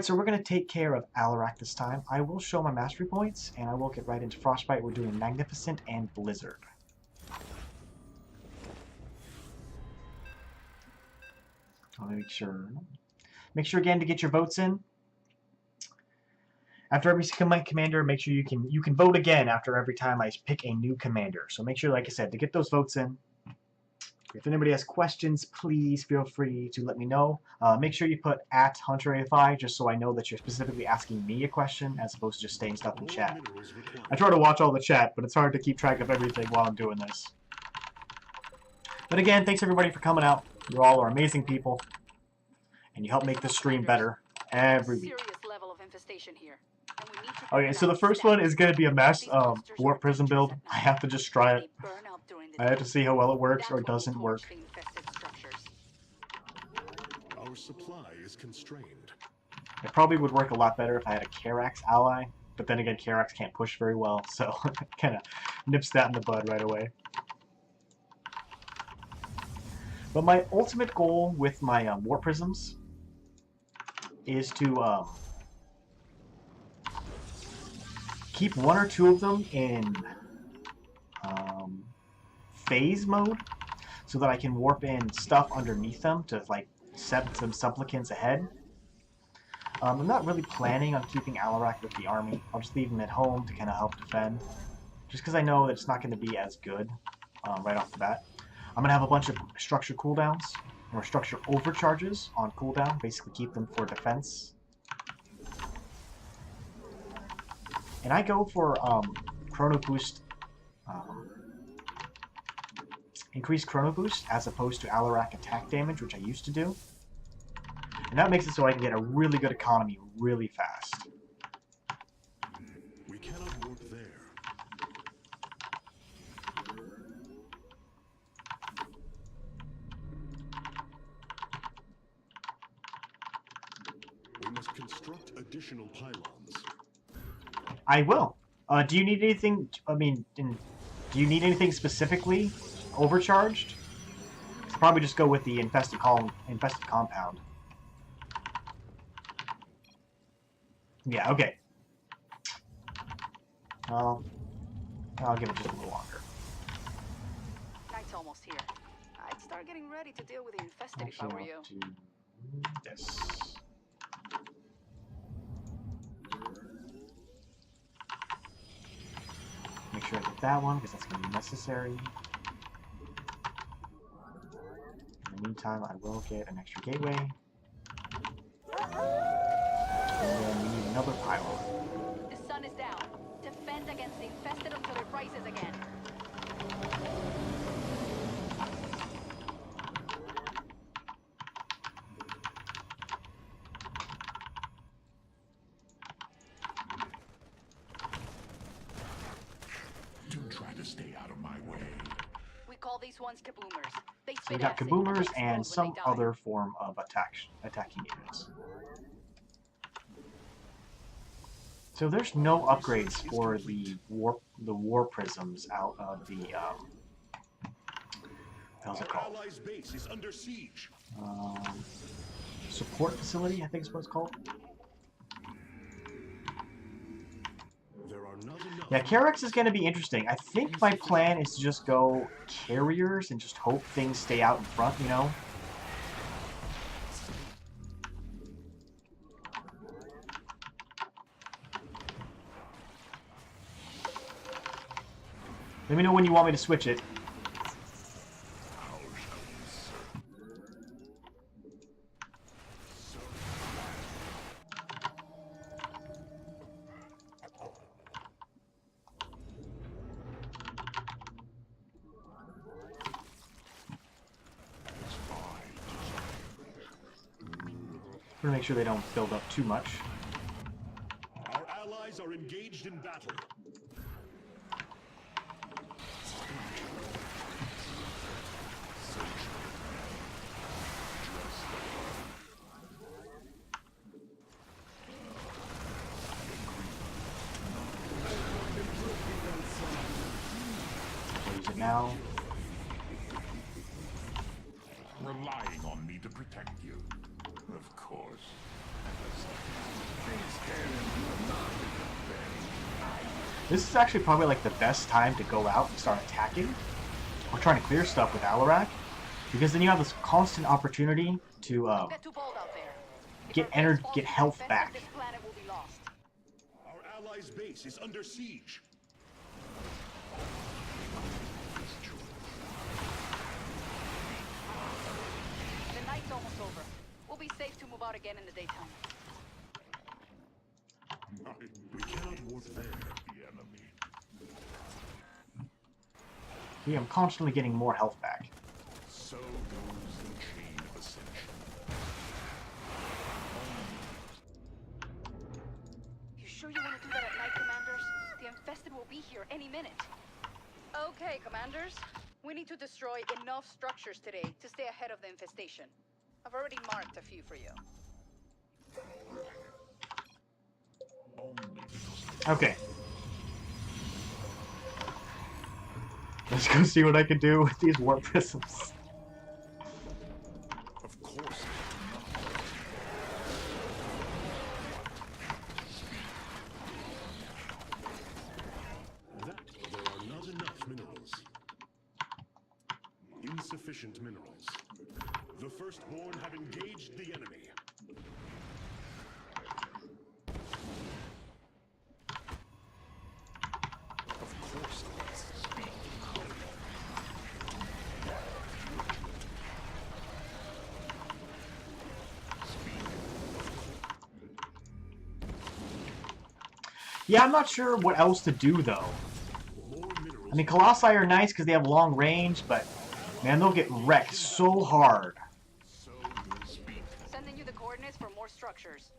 So we're going to take care of Alarak this time. I will show my mastery points, and I will get right into Frostbite. We're doing Magnificent and Blizzard. I'll make sure. Make sure again to get your votes in. After every commander, make sure you can vote again after every time I pick a new commander. So make sure, like I said, to get those votes in. If anybody has questions, please feel free to let me know. Make sure you put @HunterAFI just so I know that you're specifically asking me a question as opposed to just saying stuff in chat. I try to watch all the chat, but it's hard to keep track of everything while I'm doing this. But again, thanks everybody for coming out. You all are amazing people, and you help make this stream better every week. Okay, so the first one is going to be a mess. Warp Prism build. I have to just try it. I have to see how well it works or doesn't work. Our supply is constrained. It probably would work a lot better if I had a Karax ally, but then again, Karax can't push very well, so it kind of nips that in the bud right away. But my ultimate goal with my Warp Prisms is to keep one or two of them in phase mode so that I can warp in stuff underneath them to like set some supplicants ahead. I'm not really planning on keeping Alarak with the army. I'll just leave him at home to kind of help defend, just because I know that it's not going to be as good right off the bat. I'm going to have a bunch of structure cooldowns or structure overcharges on cooldown, basically keep them for defense. And I go for Chrono Boost, increased Chrono Boost as opposed to Alarak attack damage, which I used to do. And that makes it so I can get a really good economy really fast. We cannot warp there. We must construct additional pylons. I will. Do you need anything? I mean, do you need anything specifically overcharged? I'll probably just go with the infested compound. Yeah. Okay. I'll give it just a little longer. Night's almost here. I'd start getting ready to deal with the infested if I were you. Do this. Make sure I get that one, because that's going to be necessary. In the meantime, I will get an extra gateway. And then we need another pylon. The sun is down. Defend against the infested until it rises again. Stay out of my way. We call these ones kaboomers. They So we got kaboomers and some other form of attacking units. So there's no upgrades for the war prisms out of the how's it called? Allies' base is under siege. Support facility, I think is what it's called. Yeah, Karax is going to be interesting. I think my plan is to just go carriers and just hope things stay out in front, you know? Let me know when you want me to switch it. I'm gonna make sure they don't build up too much. Our allies are engaged in battle. Use it now. Relying on me to protect you. Of course. This is actually probably like the best time to go out and start attacking or trying to clear stuff with Alarak, because then you have this constant opportunity to Don't get too bold out there. If get our base energy, falls get into health defense of back. This planet will be lost. Our allies' base is under siege. The night's almost over. We'll be safe to move out again in the daytime. We cannot warfare the enemy. See, I'm constantly getting more health back. So goes the chain of ascension. You sure you want to do that at night, Commanders? The infested will be here any minute. Okay, Commanders. We need to destroy enough structures today to stay ahead of the infestation. I've already marked a few for you. Okay. Let's go see what I can do with these warp prisms. Of course. That there are not enough minerals. Insufficient minerals. The Firstborn have engaged the enemy. Of course, let's speak. Yeah, I'm not sure what else to do though. More minerals. I mean, Colossi are nice because they have long range, but man, they'll get wrecked so hard. So speak. Sending you the coordinates for more structures.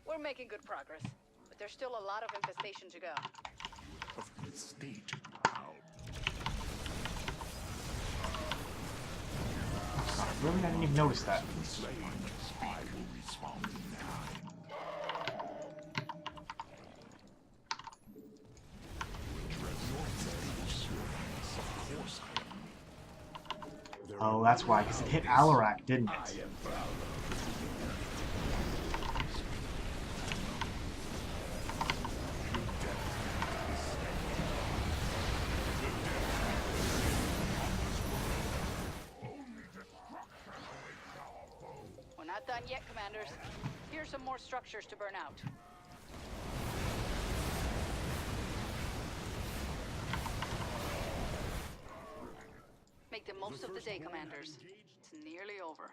We're making good progress, but there's still a lot of infestation to go. Of the state. How? God, really, I didn't even notice that. I will respond in time. Of course I am. Oh, that's why, because it hit Alarak, didn't it? We're not done yet, Commanders. Here's some more structures to burn out. Make the most of the day, Commanders. It's nearly over.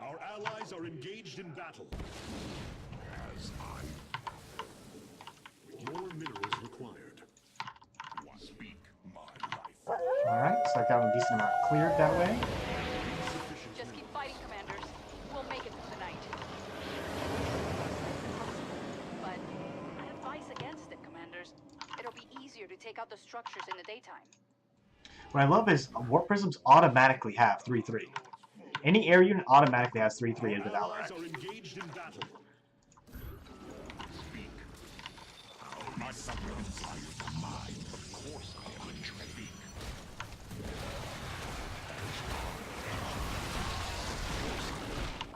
Our allies are engaged in battle. As I. More minerals required. Speak my life. Alright, so I got a decent amount cleared that way. Insufficient Just keep minerals. fighting, Commanders. We'll make it through the night. But I advise against it, Commanders. It'll be easier to take out the structures in the daytime. What I love is warp prisms automatically have 3-3. Any air unit automatically has 3-3 with Allies Alarak. are engaged in battle. Speak. My subjects are your mind. Of course I am intrigued.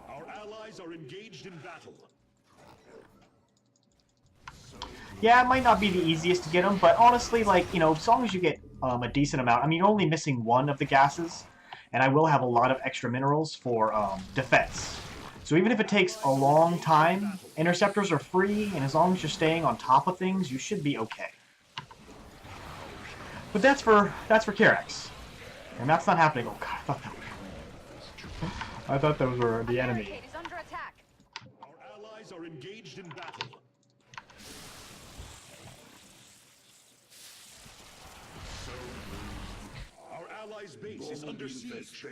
Our allies are engaged in battle. Yeah, it might not be the easiest to get them, but honestly, like, you know, as long as you get a decent amount, I mean, you're only missing one of the gases, and I will have a lot of extra minerals for defense. So even if it takes a long time, interceptors are free, and as long as you're staying on top of things, you should be okay. But that's for Karax. And that's not happening. Oh god, I thought those were the enemy. Barricade is under attack. Our allies are engaged in battle. Our allies' base is under siege.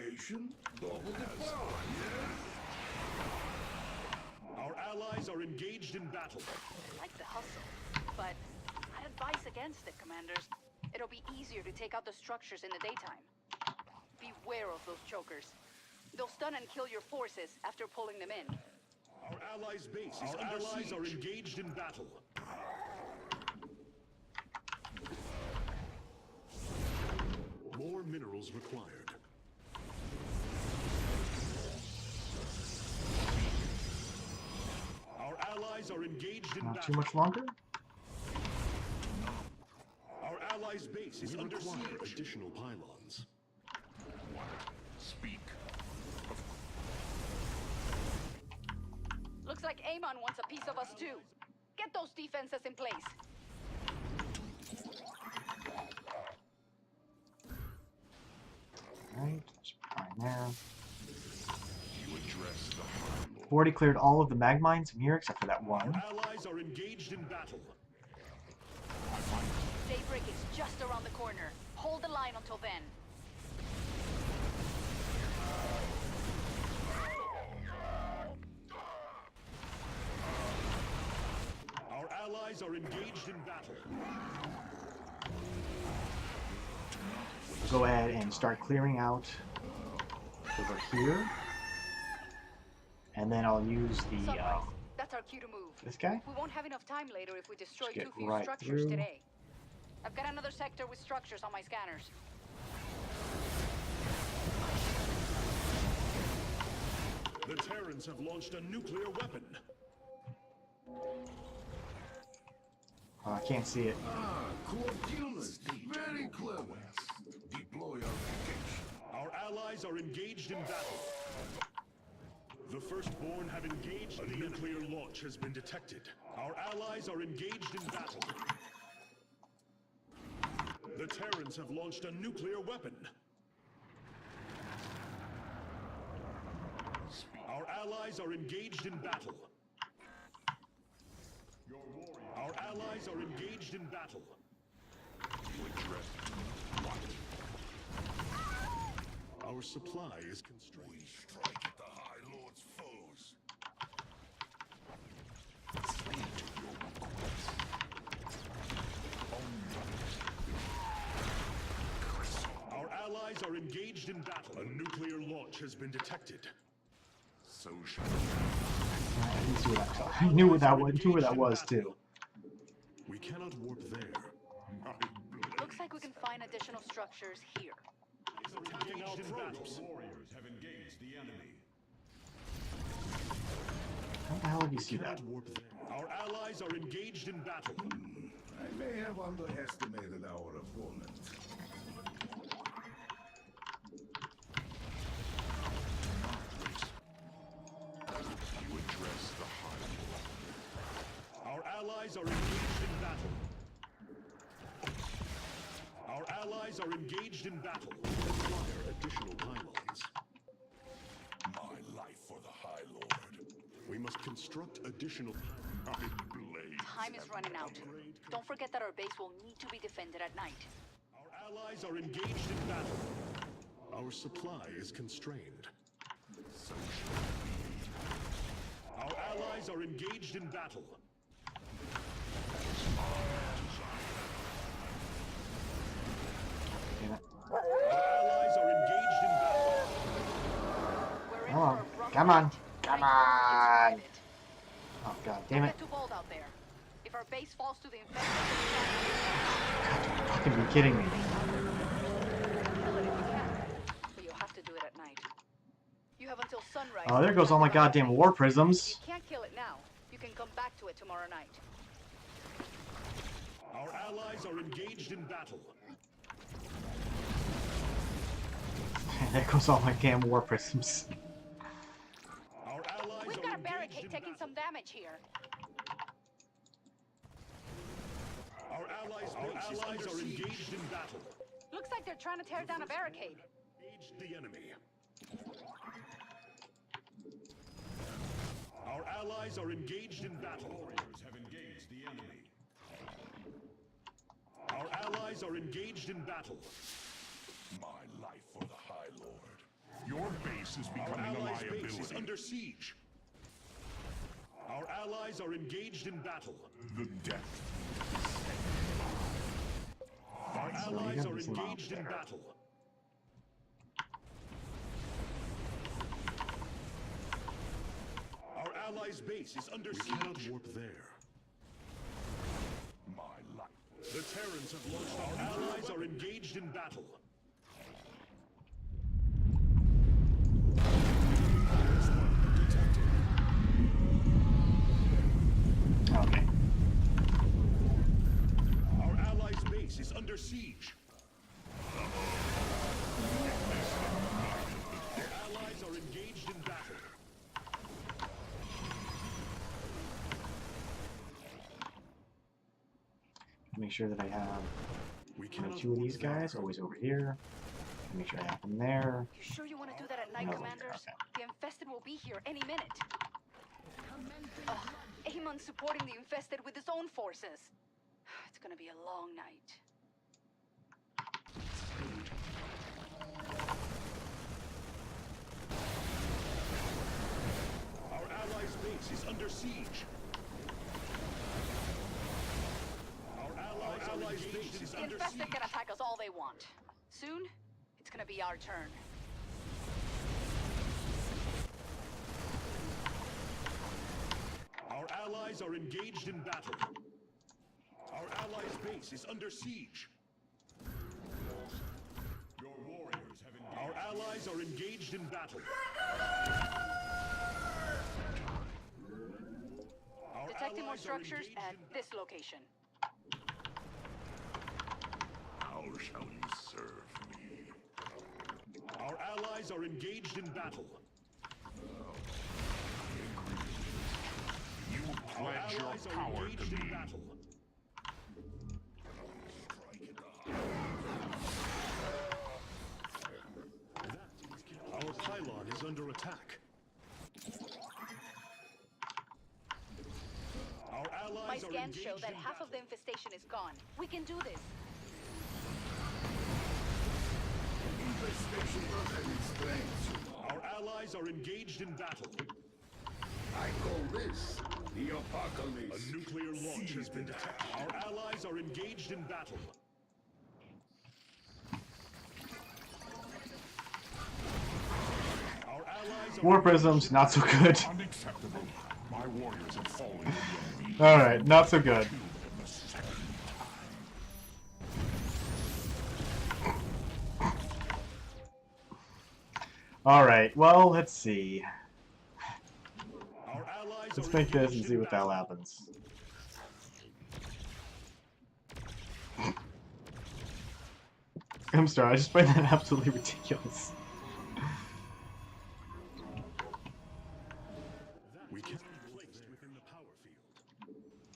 Our allies are engaged in battle. I like the hustle, but I'd advise against it, Commanders. It'll be easier to take out the structures in the daytime. Beware of those chokers. They'll stun and kill your forces after pulling them in. Our allies' base is under siege. Our allies are engaged in battle. More minerals required. are engaged in Not battle. too much longer. Our allies' base is under siege. Additional pylons. Speak. Looks like Amon wants a piece of us too. Get those defenses in place. Alright, just fine there. You address the High Lord. I've already cleared all of the mag mines from here except for that one. Our allies are engaged in battle. Daybreak is just around the corner. Hold the line until then. Our allies are engaged in battle. Go ahead and start clearing out over here. And then I'll use the Sunrise. That's our cue to move. this guy. We won't have enough time later if we destroy Just get too few right structures through. today. I've got another sector with structures on my scanners. The Terrans have launched a nuclear weapon. I can't see it. Corpulence. Very clever. Deploy application. Our allies are engaged in battle. The Firstborn have engaged. A nuclear launch has been detected. Our allies are engaged in battle. The Terrans have launched a nuclear weapon. Our allies are engaged in battle. Our allies are engaged in battle. You address what? Our supply is constrained. We strike at the High Lord's foes. Our allies are engaged in battle. A nuclear launch has been detected. So shall I didn't see what I knew what that was. Knew where that was too. we cannot warp there. Looks like we can find additional structures here. Engaged in battle. Warriors have engaged the enemy. How the hell did you see that? Cannot warp there. Our allies are engaged in battle. I may have underestimated our opponent. You address the High Lord. Our allies are engaged in battle. Our allies are engaged in battle. Acquire additional pylons. My life for the High Lord. We must construct additional blades. Time is running out. Don't forget that our base will need to be defended at night. Our allies are engaged in battle. Our supply is constrained. So shall it be. Our allies are engaged in battle. Damn it. Our allies are engaged in battle. We're in Come on. for a rough Come on. night. Come I know on. it's Oh god Don't damn it. get too bold out there. If our base falls to the infested, Fucking be kidding me. kill it if you can. But you'll have to do it at night. You have until sunrise. Oh, there to goes all my find the goddamn base. war If prisms. you can't kill it now, you can come back to it tomorrow night. Our allies are engaged in battle. There goes all my damn war prisms. Our allies We've are got a engaged barricade in taking battle. some damage here. Our allies are engaged in battle. Looks like they're trying to tear down a barricade. Engage the enemy. Our allies are engaged in battle. Warriors have engaged the enemy. Our allies are engaged in battle. My life for the High Lord. Your base is becoming a liability. Base is under siege. Our allies are engaged in battle. The death. Our allies are engaged in battle. Our allies' base is under siege. We cannot warp there. My life. The Terrans have launched. Our allies are engaged in battle. make sure that I have We cannot 22 of these avoid guys always over here. Make sure I have them there. You sure you want to do that at night, No, Commanders? okay. The infested will be here any minute. Amon's supporting the infested with his own forces. It's gonna be a long night. Our allies' base is under siege. Our allies' base is The under infested siege. can attack us all they want. Soon, it's gonna be our turn. Our allies are engaged in battle. Our allies' base is under siege. Your warriors have engaged. Our allies are engaged in battle. Our Detecting more allies are structures engaged at in this location. How shall you serve me? Our allies are engaged in battle. You Our pledge your allies are power engaged to in me. battle. Our pylon is under attack. Our allies My are scans show engaged that in half battle. of the infestation is gone. We can do this. Infestation doesn't explain too much. Our allies are engaged in battle. I call this the apocalypse. A nuclear launch has been detected. Our allies are engaged in battle. Our allies are War prisms, not so good. Unacceptable. My warriors have fallen to the enemy. Alright, not so good. The second Alright, well, let's see. Our allies Let's are make this and engaged see in what the hell battle. happens. I'm sorry, I just find that absolutely ridiculous. We cannot be placed within the power field.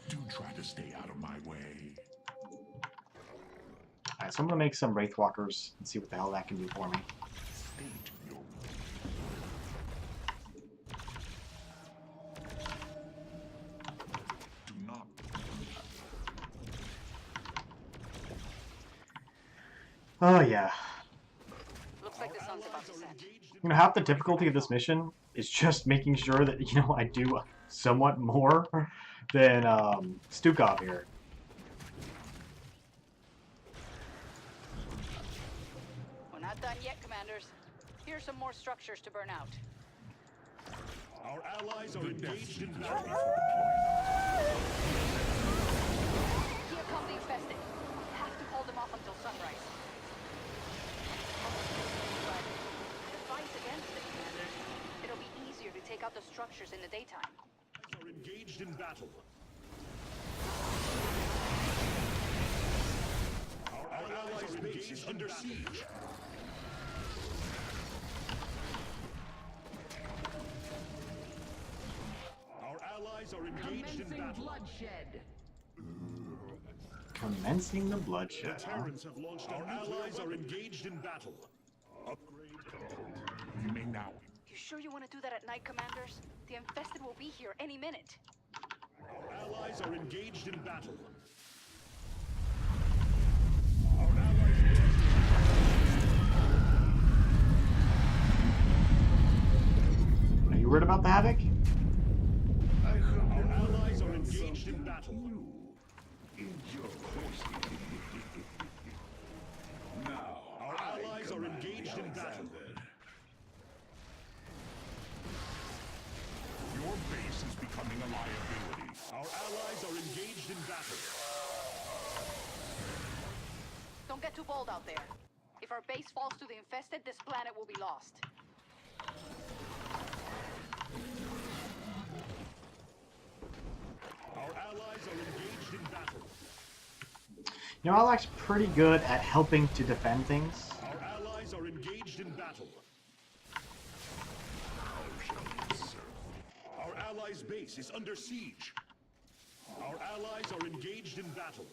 Do try to stay out of my way. Alright, so I'm gonna make some Wraithwalkers and see what the hell that can do for me. State your do not. Oh yeah. Looks like the sun's about to set. You know, half the difficulty of this mission is just making sure that, you know, I do somewhat more than Stukov here. We're not done yet, Commanders. Here's some more structures to burn out. Our allies are engaged in battle. Here come the infested. Have to hold them off until sunrise. But the fight's against it, Commanders. It'll be easier to take out the structures in the daytime. Are engaged in battle. Our allies' base is under siege. Our allies are engaged in battle. bloodshed. Commencing the The bloodshed. Huh? Terrans have launched. Our allies are engaged in battle. Upgrade complete. You may now. You sure you want to do that at night, Commanders? The infested will be here any minute. Our allies are engaged in battle. Our allies. Are you worried about the Havoc? Our allies are engaged in battle. Now, Our allies are engaged in battle. your base is becoming a liability. Our allies are engaged in battle. Don't get too bold out there. If our base falls to the infested, this planet will be lost. Our allies are engaged in battle. You know, Alak's pretty good at helping to defend things. Our allies are engaged in battle. base is under siege. Our allies are engaged in battle.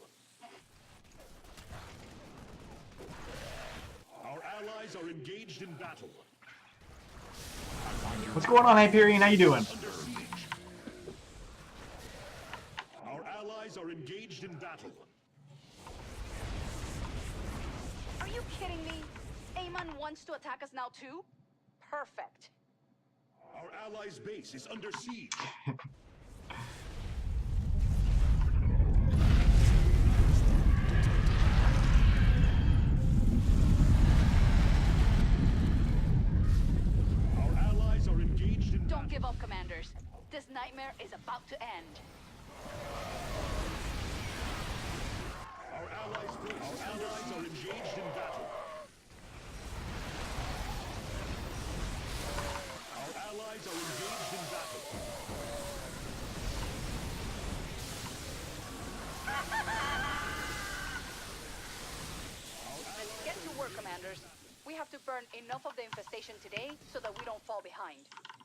Our allies are engaged in battle. What's going on, Hyperion? How you doing? Under siege. Our allies are engaged in battle. Are you kidding me? Amon wants to attack us now too? Perfect. Our allies' base is under siege. Our allies are engaged in Don't give up, commanders. This nightmare is about to end. Our allies' are engaged in battle. Our allies are engaged in battle. Let's get to work, commanders. We have to burn enough of the infestation today so that we don't fall behind.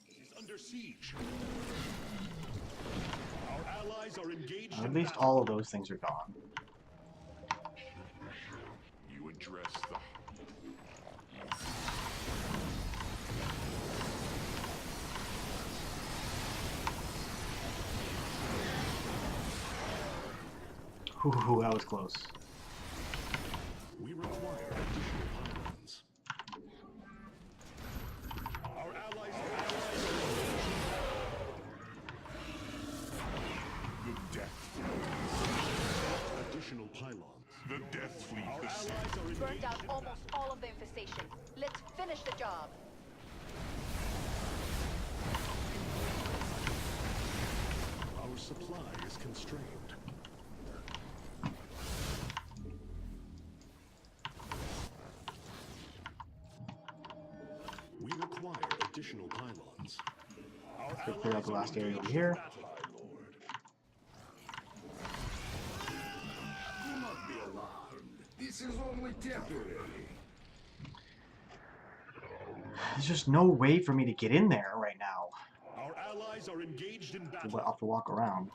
Is under siege. Our allies are engaged At in least battle. all of those things are gone. You address the... Ooh, that was close. We require additional pylons. Our allies are The death. additional pylons. The death fleet Our is... allies are Burned engaged out in almost all of the infestation. Let's finish the job. battle. Our supply is constrained. We require additional pylons. Our Let's go clear out the allies last are area over engaged here. in battle. Do not be alarmed. This is only temporary. There's just no way for me to get in there right now. Our allies are engaged in battle. I'll have to walk around.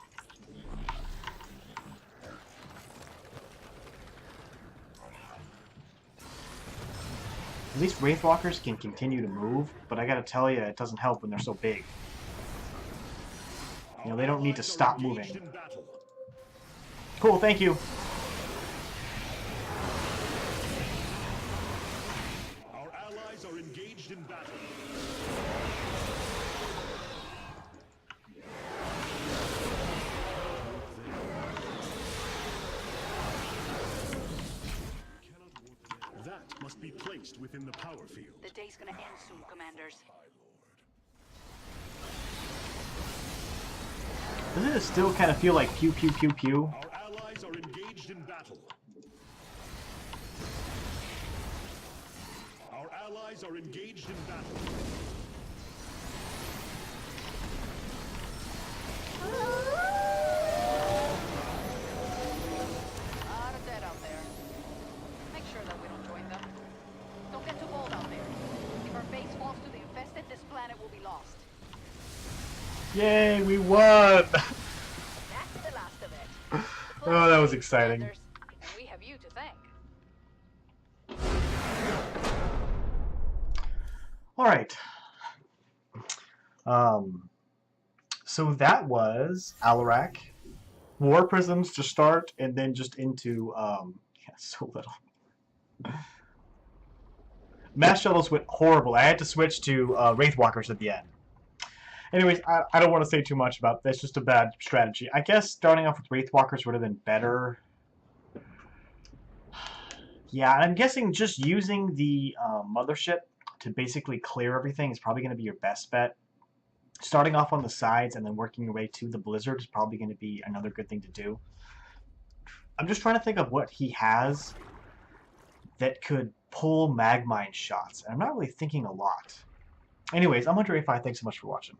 At least Wraithwalkers can continue to move, but I gotta tell you, it doesn't help when they're so big. You know, they don't need to stop moving. Cool, thank you. Our allies are engaged in battle. That must be placed within the power field. The day's gonna end soon, commanders. Doesn't it still kind of feel like pew pew pew pew? Our allies are engaged in battle. Our allies are engaged in battle. Lot of dead out there. Make sure that we don't join them. Don't get too bold out there. If our base falls to the infested, this planet will be lost. Yay, we won! That's the last of it. The Oh, that was planet is exciting. commanders, and we have you to thank. Alright. So that was Alarak. War prisms to start, and then just into, yeah, so little. Mass shuttles went horrible. I had to switch to Wraithwalkers at the end. Anyways, I don't want to say too much about this. Just a bad strategy. I guess starting off with Wraithwalkers would have been better. Yeah, I'm guessing just using the mothership to basically clear everything is probably going to be your best bet. Starting off on the sides and then working your way to the blizzard is probably going to be another good thing to do. I'm just trying to think of what he has that could pull Magmine shots. And I'm not really thinking a lot. Anyways, I'm Hunter85. Thanks so much for watching.